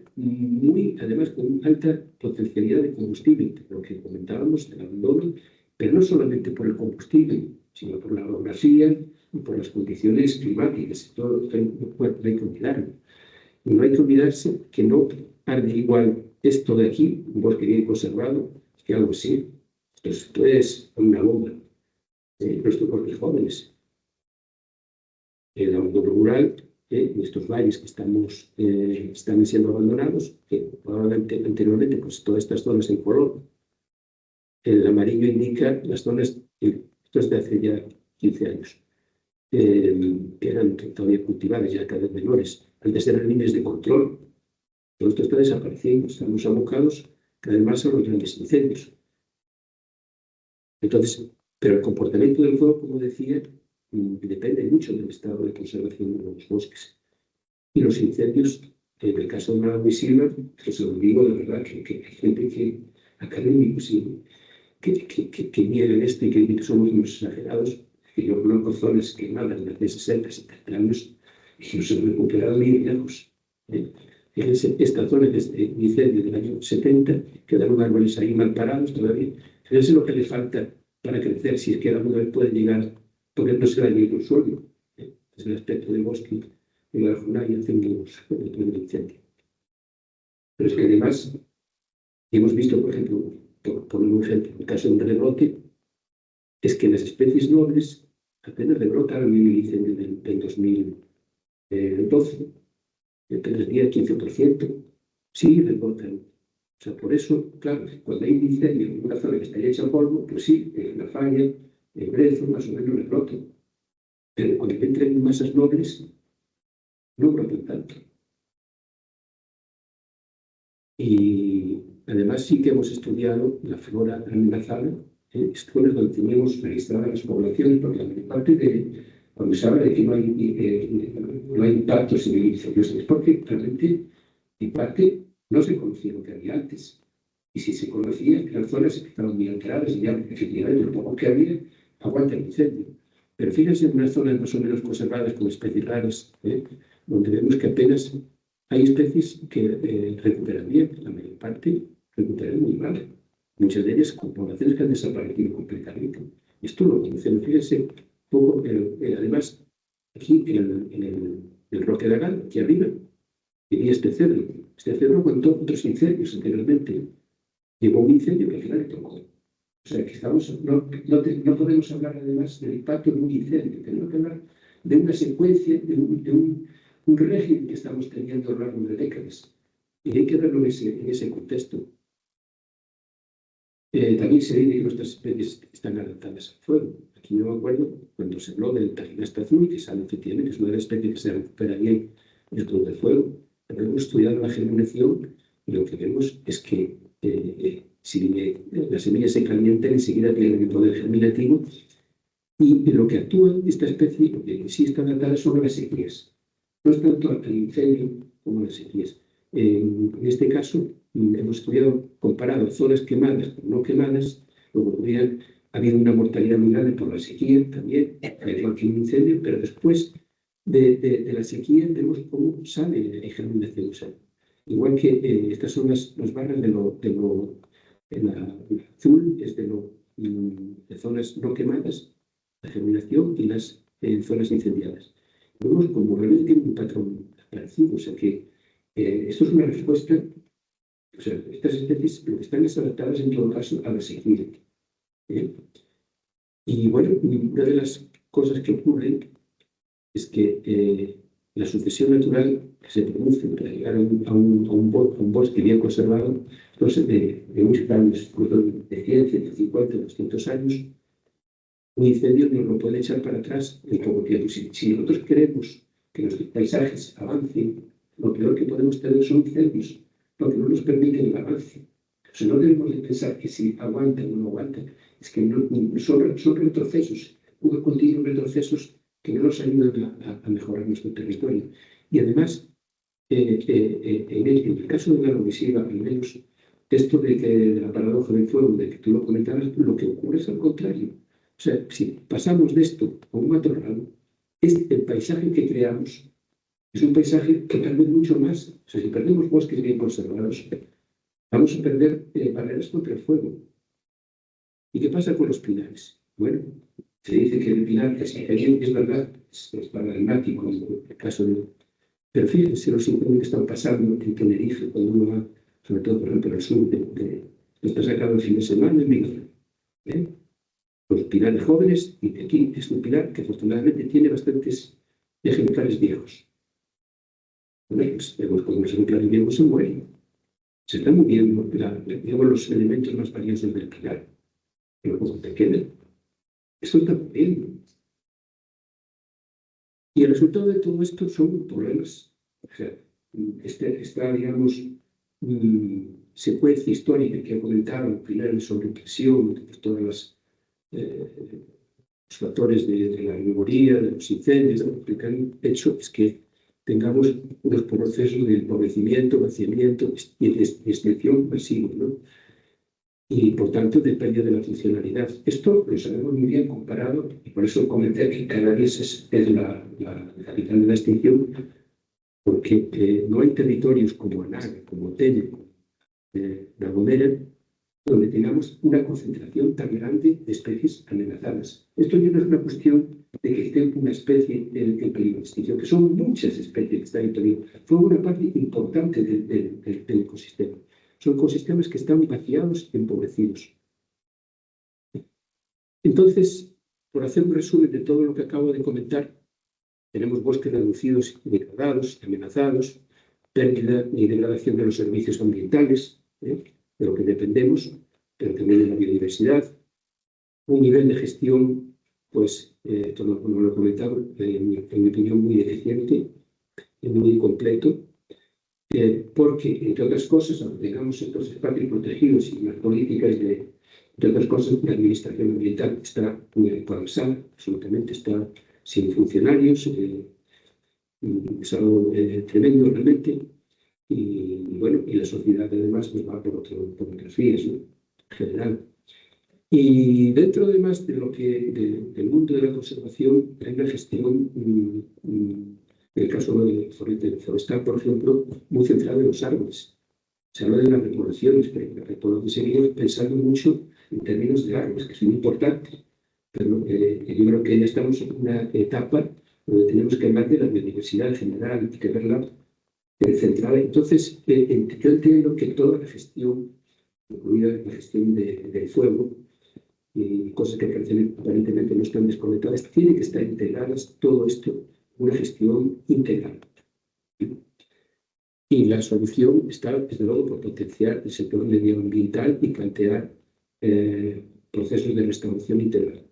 además con alta potencialidad de combustible, lo que comentábamos, el abandono, pero no solamente por el combustible, sino por la orografía y por las condiciones climáticas. Todo hay que olvidarlo. Y no hay que olvidarse que no arde igual esto de aquí, un bosque bien conservado, que algo así. Esto es una bomba. Nuestros bosques jóvenes, el abandono rural, en estos valles que están siendo abandonados, que probablemente anteriormente, pues todas estas zonas en color, el amarillo indica las zonas, esto es de hace ya 15 años, que eran todavía cultivadas, ya cada vez menores. Antes eran líneas de control. Todo esto está desapareciendo, estamos abocados cada vez más a los grandes incendios. Entonces, pero el comportamiento del fuego, como decía, depende mucho del estado de conservación de los bosques. Y los incendios, en el caso de Málaga y Silva, pues se lo digo de verdad, que hay gente académicos que niegan esto y que dicen que somos unos exagerados, que yo conozco zonas quemadas de hace 60, 70 años y no se han recuperado ni lejos. Fíjense, esta zona de este incendio del año 70, quedaron árboles ahí mal parados todavía. Fíjense lo que le falta para crecer, si es que alguna vez puede llegar, porque no se daña el suelo. Desde el aspecto del bosque, en la zona y hacemos el primer incendio. Pero es que además, hemos visto, por ejemplo, por un ejemplo, en el caso de un rebrote, es que las especies nobles apenas rebrotaron en el incendio del 2012, apenas 10-15%, sí rebotan. O sea, por eso, claro, cuando hay un incendio en una zona que está hecha polvo, pues sí, en la falla, en Brezo, más o menos rebrotan. Pero cuando entran en masas nobles, no brotan tanto. Y además sí que hemos estudiado la flora amenazada, zonas donde tenemos registradas las poblaciones, porque la mayor parte de cuando se habla de que no hay impactos en el incendio, es porque realmente, en parte, no se conocía lo que había antes. Y si se conocía que las zonas estaban muy alteradas y ya efectivamente lo poco que había aguanta el incendio. Pero fíjense en unas zonas más o menos conservadas con especies raras, donde vemos que apenas hay especies que recuperan bien, la mayor parte recuperan muy mal. Muchas de ellas con poblaciones que han desaparecido completamente. Esto lo conocemos, fíjense, poco, además, aquí en el Roque de Gal, aquí arriba, tenía este cerro. Este cerro aguantó otros incendios anteriormente. Llegó un incendio que al final le tocó. O sea, que no podemos hablar además del impacto de un incendio, tenemos que hablar de una secuencia, de un régimen que estamos teniendo a lo largo de décadas. Y hay que verlo en ese contexto. También se dice que nuestras especies están adaptadas al fuego. Aquí no me acuerdo cuando se habló del tarinasta azul, que sale efectivamente, es una de las especies que se recupera bien dentro del fuego. Pero hemos estudiado la germinación y lo que vemos es que si las semillas se calientan, enseguida tienen el poder germinativo y lo que actúa esta especie, lo que sí está adaptada son las sequías. No es tanto al incendio como las sequías. En este caso, hemos estudiado, comparado zonas quemadas con no quemadas, luego ha habido una mortalidad muy grande por la sequía también, igual que un incendio, pero después de la sequía vemos cómo sale la germinación. O sea, igual que estas son las barras el azul es de zonas no quemadas, la germinación, y las zonas incendiadas. Vemos como realmente tiene un patrón parecido, o sea que esto es una respuesta, o sea, estas especies lo que están es adaptadas en todo caso a la sequía. Y bueno, una de las cosas que ocurre es que la sucesión natural que se produce para llegar a un bosque bien conservado, entonces de muchos años, de 100, 150, 200 años, un incendio nos lo puede echar para atrás en poco tiempo. Si nosotros queremos que nuestros paisajes avancen, lo peor que podemos tener son incendios, porque no nos permiten el avance. O sea, no debemos de pensar que si aguantan o no aguantan, es que son retrocesos, continuos retrocesos que no nos ayudan a mejorar nuestro territorio. Y además, en el caso de la agresiva, al menos, esto de que la paradoja del fuego, de que tú lo comentabas, lo que ocurre es al contrario. O sea, si pasamos de esto a un matorral, el paisaje que creamos es un paisaje que pierde mucho más. O sea, si perdemos bosques bien conservados, vamos a perder barreras contra el fuego. ¿Y qué pasa con los pinares? Bueno, se dice que el pinar es verdad, es paradigmático en el caso de... Pero fíjense los incendios que están pasando en Tenerife, cuando uno va, sobre todo, por ejemplo, al sur, está sacado el fin de semana en Miguel. Los pinares jóvenes, y aquí es un pinar que afortunadamente tiene bastantes ejemplares viejos. Bueno, pues vemos como los ejemplares viejos se mueren. Se están muriendo, digamos, los elementos más valiosos del pinar. Pero como te quedan, esto está muriendo. Y el resultado de todo esto son problemas. O sea, esta, digamos, secuencia histórica que he comentado al final sobre presión, todos los factores de la memoria, de los incendios, lo que han hecho es que tengamos unos procesos de empobrecimiento, vaciamiento y de extinción masivo, ¿no? Y por tanto de pérdida de la funcionalidad. Esto lo sabemos muy bien comparado, y por eso comenté que Canarias es la capital de la extinción, porque no hay territorios como Anaga, como Telle, como La Gomera, donde tengamos una concentración tan grande de especies amenazadas. Esto ya no es una cuestión de que esté una especie en peligro de extinción, que son muchas especies que están en peligro. Fue una parte importante del ecosistema. Son ecosistemas que están vaciados y empobrecidos. Entonces, por hacer un resumen de todo lo que acabo de comentar, tenemos bosques reducidos y degradados, amenazados, pérdida y degradación de los servicios ambientales, de lo que dependemos, pero también de la biodiversidad, un nivel de gestión, pues, como lo he comentado, en mi opinión, muy deficiente y muy completo, porque, entre otras cosas, aunque tengamos estos espacios protegidos y unas políticas entre otras cosas, la administración ambiental está muy colapsada, absolutamente está sin funcionarios, es algo tremendo realmente. bueno, y la sociedad además pues, va por otras vías, ¿no? En general. Y dentro además de del mundo de la conservación hay una gestión, en el caso del forestal, por ejemplo, muy centrada en los árboles. Se habla de las repoblaciones, pero la repoblación seguimos pensando mucho en términos de árboles, que es muy importante. Pero yo creo que ya estamos en una etapa donde tenemos que hablar de la biodiversidad en general y que verla centrada. Entonces, yo entiendo que toda la gestión, incluida la gestión del fuego, y cosas que aparentemente no están desconectadas, tienen que estar integradas, todo esto, una gestión integral. Y la solución está, desde luego, por potenciar el sector medioambiental y plantear procesos de restauración integral.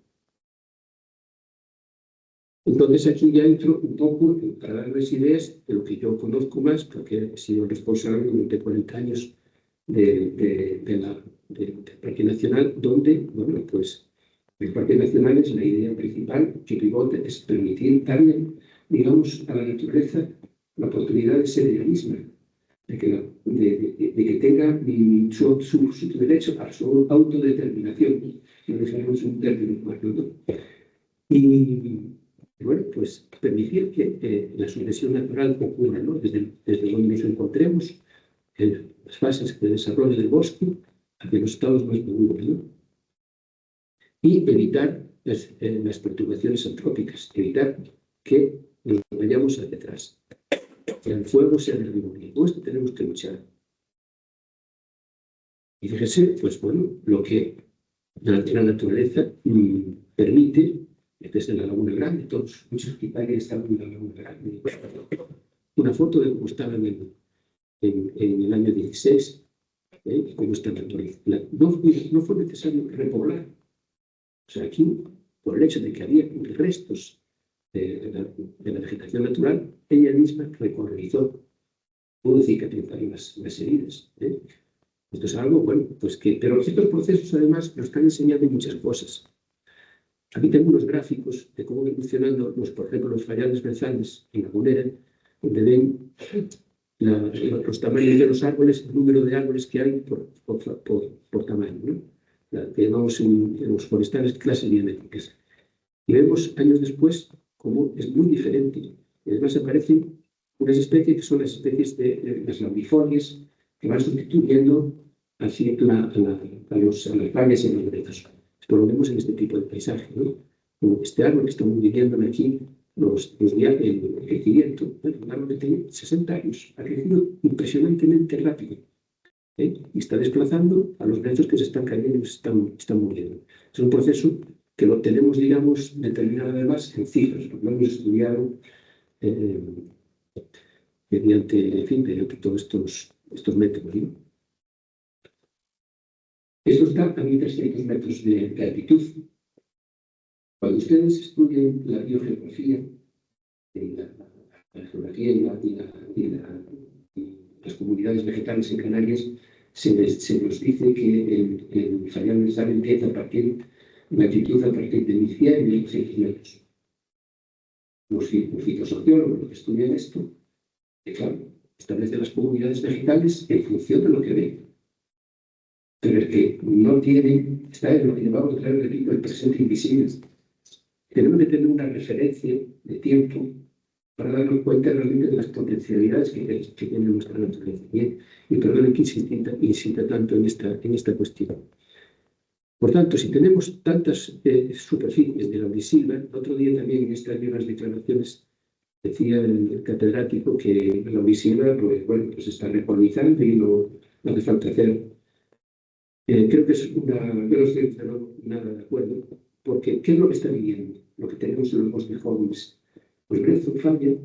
Entonces, aquí ya entro un poco para darles ideas de lo que yo conozco más, porque he sido responsable durante 40 años del Parque Nacional, donde, bueno, pues el Parque Nacional es la idea principal que pivote, es permitir darle, digamos, a la naturaleza la oportunidad de ser ella misma, de que tenga su derecho a su autodeterminación, no dejemos un término más, ¿no? Y bueno, pues permitir que la sucesión natural ocurra, ¿no? Desde donde nos encontremos, las fases de desarrollo del bosque hacia los estados más maduros, ¿no? Y evitar las perturbaciones antrópicas, evitar que nos vayamos hacia atrás, que el fuego sea el herbívoro. Con esto tenemos que luchar. Y fíjese, pues bueno, lo que la naturaleza permite, desde la Laguna Grande, muchos quizás estaban en la Laguna Grande. Una foto de cómo estaba en el año 16, y cómo está la naturaleza. No fue necesario repoblar. O sea, aquí, por el hecho de que había restos de la vegetación natural, ella misma recolonizó, pudo cicatrizar las heridas. Esto es algo, bueno, pues que... Pero estos procesos, además, nos están enseñando muchas cosas. Aquí tengo unos gráficos de cómo van funcionando, por ejemplo, los fallales brezales en Lagunera, donde ven los tamaños de los árboles, el número de árboles que hay por tamaño, ¿no? Que llamamos en los forestales clases biométricas. Y vemos años después cómo es muy diferente. Y además aparecen unas especies que son las especies de las laurifolias, que van sustituyendo así a las valles y los brezos. Esto lo vemos en este tipo de paisaje, ¿no? Como este árbol que estamos viviendo aquí, el crecimiento, un árbol que tiene 60 años, ha crecido impresionantemente rápido. Y está desplazando a los brezos que se están cayendo y se están muriendo. Es un proceso que lo tenemos, digamos, determinado además en cifras, lo hemos estudiado mediante todos estos métodos, ¿no? Esto está a 1.300 metros de altitud. Cuando ustedes estudian la biogeografía, la geografía y las comunidades vegetales en Canarias, se nos dice que el fallal brezal empieza a partir de altitud a partir de 1.100 y 1.200 metros. Los fitosociólogos que estudian esto, claro, establecen las comunidades vegetales en función de lo que ven. Pero el que no tiene, está en lo que llamamos el presente invisible. Tenemos que tener una referencia de tiempo para darnos cuenta realmente de las potencialidades que tiene nuestra naturaleza. Y perdón que insista tanto en esta cuestión. Por tanto, si tenemos tantas superficies de laurisilva, el otro día también en estas mismas declaraciones decía el catedrático que la laurisilva pues está recolonizando y no hace falta hacer. Creo que yo no estoy nada de acuerdo, porque ¿qué es lo que está viviendo? Lo que tenemos en los bosques jóvenes. Pues brezo, falla.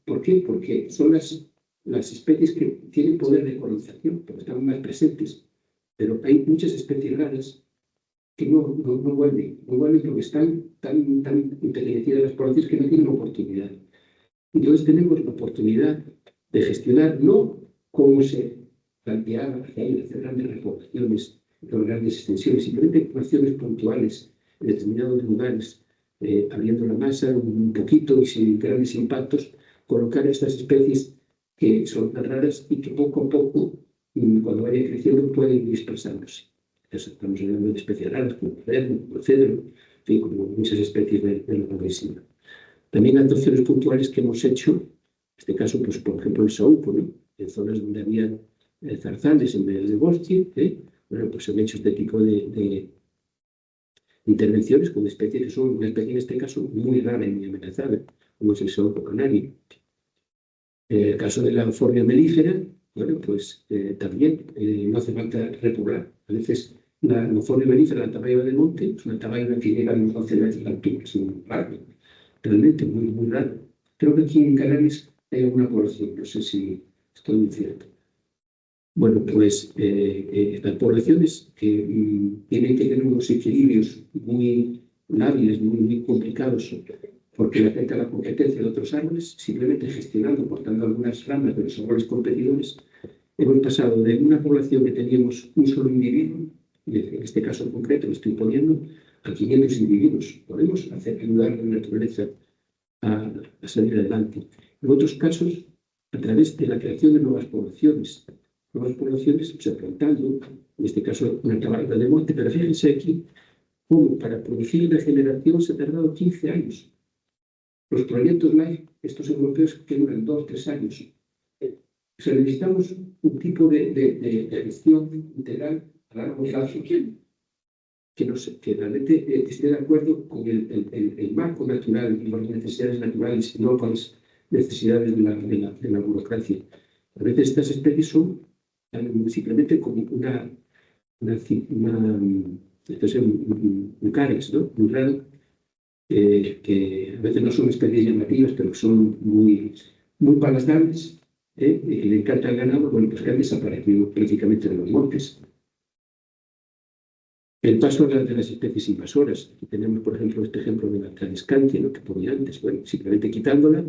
¿Por qué? Porque son las especies que tienen poder de colonización, porque están más presentes. Pero hay muchas especies raras que no vuelven porque están tan envejecidas las poblaciones que no tienen oportunidad. Entonces tenemos la oportunidad de gestionar, no como se planteaba hacia ahí, hacer grandes repoblaciones, grandes extensiones, simplemente acciones puntuales en determinados lugares, abriendo la masa un poquito y sin grandes impactos, colocar estas especies que son tan raras y que poco a poco, cuando vayan creciendo, pueden ir dispersándose. Estamos hablando de especies raras como el cedro, en fin, como muchas especies de la progresiva. También adopciones puntuales que hemos hecho, en este caso, pues, por ejemplo, el saúco, ¿no? En zonas donde había zarzales en medio de bosque, bueno, pues se han hecho este tipo de intervenciones con especies que son una especie, en este caso, muy rara y muy amenazada, como es el saúco canario. En el caso de la euphorbia melífera, bueno, pues también no hace falta repoblar. A veces la euphorbia melífera, la tabaina del monte, es una tabaina que llega a los 12 metros de altura, es un raro, realmente muy, muy raro. Creo que aquí en Canarias hay alguna población, no sé si estoy muy cierto. Bueno, pues las poblaciones que tienen que tener unos equilibrios muy lábiles, muy complicados, porque le afecta la competencia de otros árboles, simplemente gestionando, cortando algunas ramas de los árboles competidores, hemos pasado de una población que teníamos un solo individuo, y en este caso en concreto lo estoy poniendo, a 500 individuos. Podemos ayudar a la naturaleza a salir adelante. En otros casos, a través de la creación de nuevas poblaciones, plantando, en este caso una tabarda de monte, pero fíjense aquí cómo para producir regeneración se ha tardado 15 años. Los proyectos LIFE, estos europeos, que duran 2 o 3 años. O sea, necesitamos un tipo de gestión integral a largo plazo que realmente esté de acuerdo con el marco natural y las necesidades naturales y no con las necesidades de la burocracia. A veces estas especies son simplemente como un cárex, ¿no? Un raro, que a veces no son especies llamativas, pero que son muy palastables, y que le encanta el ganado, bueno, pues que han desaparecido prácticamente de los montes. El paso de las especies invasoras. Aquí tenemos, por ejemplo, este ejemplo de la Tradescantia, ¿no? Que ponía antes, bueno, simplemente quitándola,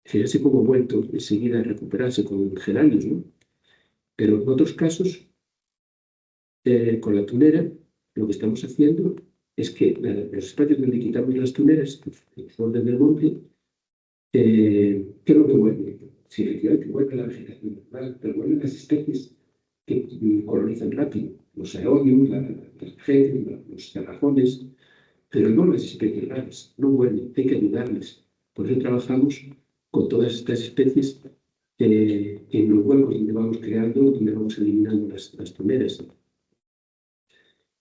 fíjense cómo ha vuelto enseguida a recuperarse con geranios, ¿no? Pero en otros casos, con la tunera, lo que estamos haciendo es que los espacios donde quitamos las tuneras, el orden del monte, ¿qué es lo que vuelve? Sí, efectivamente vuelve la vegetación natural, pero vuelven las especies que colonizan rápido, los aeonios, las genes, los cerrajones, pero no las especies raras, no vuelven, hay que ayudarles. Por eso trabajamos con todas estas especies en los huecos donde vamos creando, donde vamos eliminando las tuneras.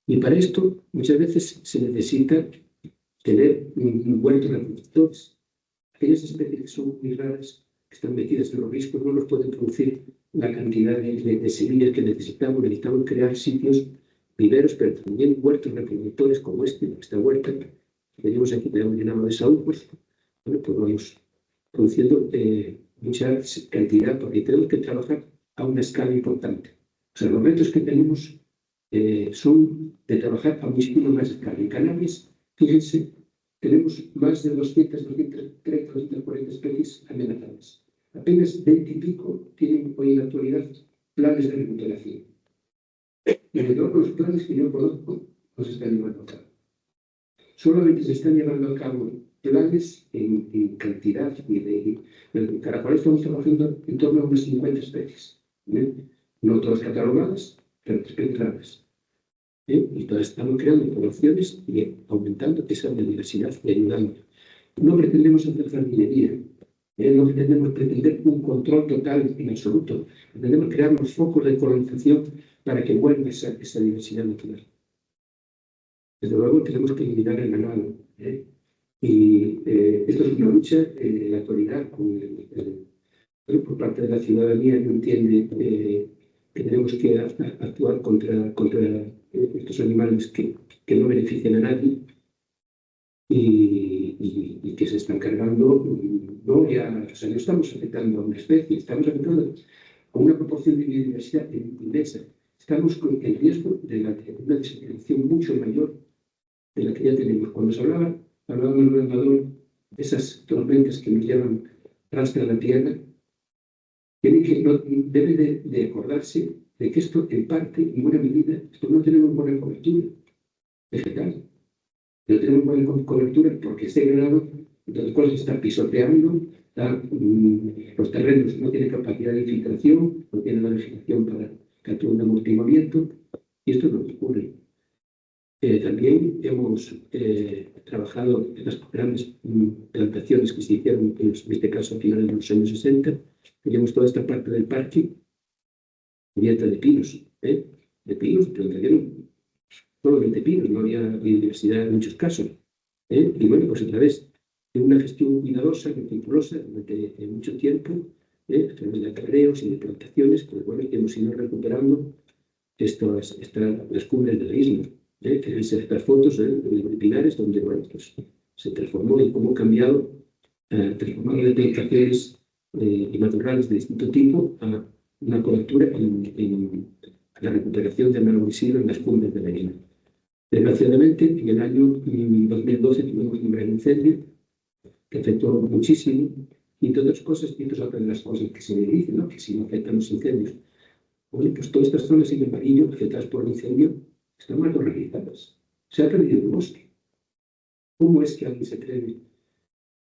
Y para esto, muchas veces se necesita tener un huerto de reproductores. Aquellas especies que son muy raras, que están metidas en los riscos, no nos pueden producir la cantidad de semillas que necesitamos. Necesitamos crear sitios viveros, pero también huertos reproductores como esta huerta que tenemos aquí, tenemos llenado de saúcos. Bueno, pues vamos produciendo mucha cantidad, porque tenemos que trabajar a una escala importante. O sea, los retos que tenemos son de trabajar a muchísimo más escala. En Canarias, fíjense, tenemos más de 200, 230, 240 especies amenazadas. Apenas 20 y pico tienen hoy en la actualidad planes de recuperación. Y de todos los planes que yo conozco, no se están llevando a cabo. Solamente se están llevando a cabo planes en cantidad en Caracolí estamos trabajando en torno a unas 50 especies. No todas catalogadas, pero especies raras. Y todas estamos creando poblaciones y aumentando esa biodiversidad y ayudando. No pretendemos hacer jardinería, no pretendemos pretender un control total en absoluto. Pretendemos crear los focos de colonización para que vuelva esa diversidad natural. Desde luego tenemos que eliminar el ganado. Y esto es una lucha en la actualidad por parte de la ciudadanía que entiende que tenemos que actuar contra estos animales que no benefician a nadie y que se están cargando, no estamos afectando a una especie, estamos afectando a una proporción de biodiversidad inmensa. Estamos en riesgo de una desertificación mucho mayor de la que ya tenemos. Cuando se hablaba en el gobernador de esas tormentas que nos llevan rastra la tierra, debe de acordarse de que esto, en parte, en buena medida, esto no tenemos buena cobertura vegetal. No tenemos buena cobertura porque este ganado, entonces, se está pisoteando Los terrenos no tienen capacidad de infiltración, no tienen la vegetación para que actúe un amortiguamiento, y esto es lo que ocurre. También hemos trabajado en las grandes plantaciones que se hicieron, en este caso a finales de los años 60. Teníamos toda esta parte del parque cubierta de pinos, de plantación, solamente pinos, no había biodiversidad en muchos casos. Y bueno, pues a través de una gestión cuidadosa, meticulosa, durante mucho tiempo, a través de acarreos y de plantaciones, pues bueno, hemos ido recuperando las cumbres de la isla. Tenéis estas fotos de pinares donde bueno, pues, se transformó y cómo ha cambiado, transformando de plantaciones y matorrales de distinto tipo a una cobertura en la recuperación del Manovisilo en las cumbres de la isla. Desgraciadamente, en el año 2012 tuvimos un gran incendio que afectó muchísimo, y entre otras cosas, y esto es otra de las cosas que se me dice, ¿no? Que si no afectan los incendios, bueno, pues todas estas zonas en amarillo afectadas por el incendio están mal organizadas. Se ha perdido el bosque. ¿Cómo es que alguien se atreve,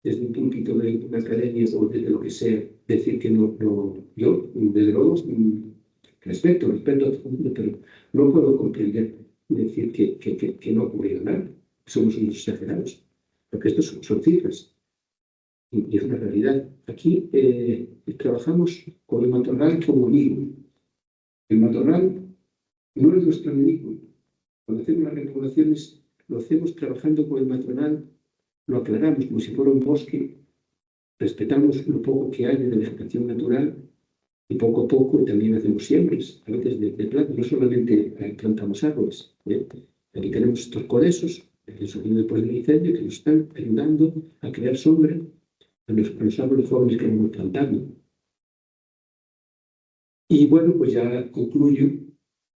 desde un púlpito de una academia o desde lo que sea, decir que no? Yo, desde luego, respeto a todo el mundo, pero no puedo comprender decir que no ha ocurrido nada. Somos unos exagerados, porque estos son cifras y es una realidad. Aquí trabajamos con el matorral como amigo. El matorral no es nuestro enemigo. Cuando hacemos las repoblaciones, lo hacemos trabajando con el matorral, lo aclaramos como si fuera un bosque, respetamos lo poco que hay de vegetación natural y poco a poco también hacemos siembras, a veces de plantas, no solamente plantamos árboles. Aquí tenemos estos codesos que surgieron después del incendio, que nos están ayudando a crear sombra a los árboles jóvenes que vamos plantando. Y bueno, pues ya concluyo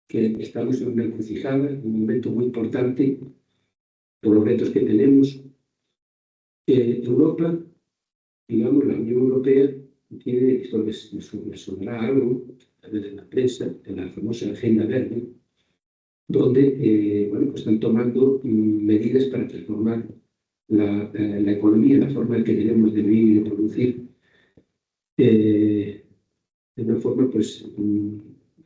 que estamos en una encrucijada, en un momento muy importante por los retos que tenemos. Europa, digamos, la Unión Europea, tiene, esto les sonará algo, a través de la prensa, de la famosa Agenda Verde, donde bueno, pues están tomando medidas para transformar la economía, la forma en que tenemos de vivir y de producir, de una forma, pues,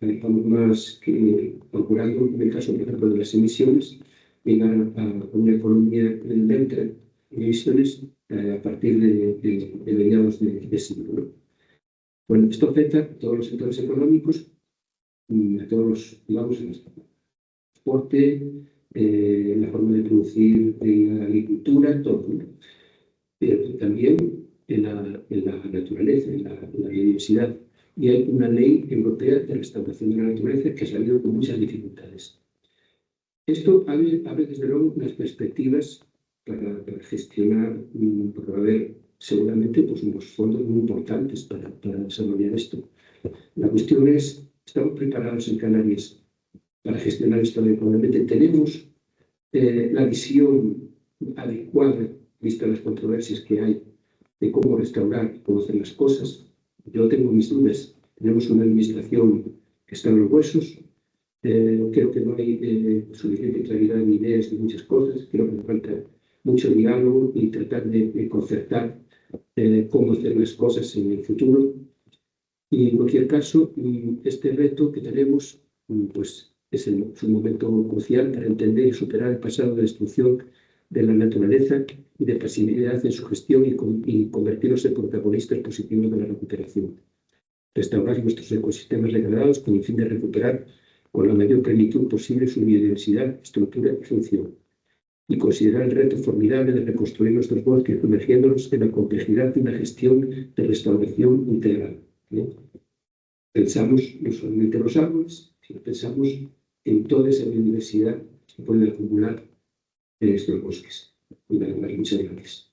estamos más que procurando, en el caso, por ejemplo, de las emisiones, llegar a una economía neutra en emisiones a partir de mediados de siglo, ¿no? Bueno, esto afecta a todos los sectores económicos, a todos los, digamos, el transporte, la forma de producir en la agricultura, todo, ¿no? Pero también en la naturaleza, en la biodiversidad. Y hay una ley europea de restauración de la naturaleza que ha salido con muchas dificultades. Esto abre desde luego unas perspectivas para gestionar, porque va a haber seguramente pues, unos fondos muy importantes para desarrollar esto. La cuestión es, ¿estamos preparados en Canarias para gestionar esto adecuadamente? ¿Tenemos la visión adecuada, vista las controversias que hay, de cómo restaurar, cómo hacer las cosas? Yo tengo mis dudas. Tenemos una administración que está en los huesos. Creo que no hay suficiente claridad en ideas y muchas cosas. Creo que falta mucho diálogo y tratar de concertar cómo hacer las cosas en el futuro. Y en cualquier caso, este reto que tenemos pues, es un momento crucial para entender y superar el pasado de destrucción de la naturaleza y de pasividad en su gestión y convertirnos en protagonistas positivos de la recuperación. Restaurar nuestros ecosistemas degradados con el fin de recuperar con la mayor plenitud posible su biodiversidad, estructura y función. Y considerar el reto formidable de reconstruir nuestros bosques, sumergiéndonos en la complejidad de una gestión de restauración integral. Pensamos no solamente en los árboles, sino pensamos en toda esa biodiversidad que pueden acumular en estos bosques. Muchas gracias.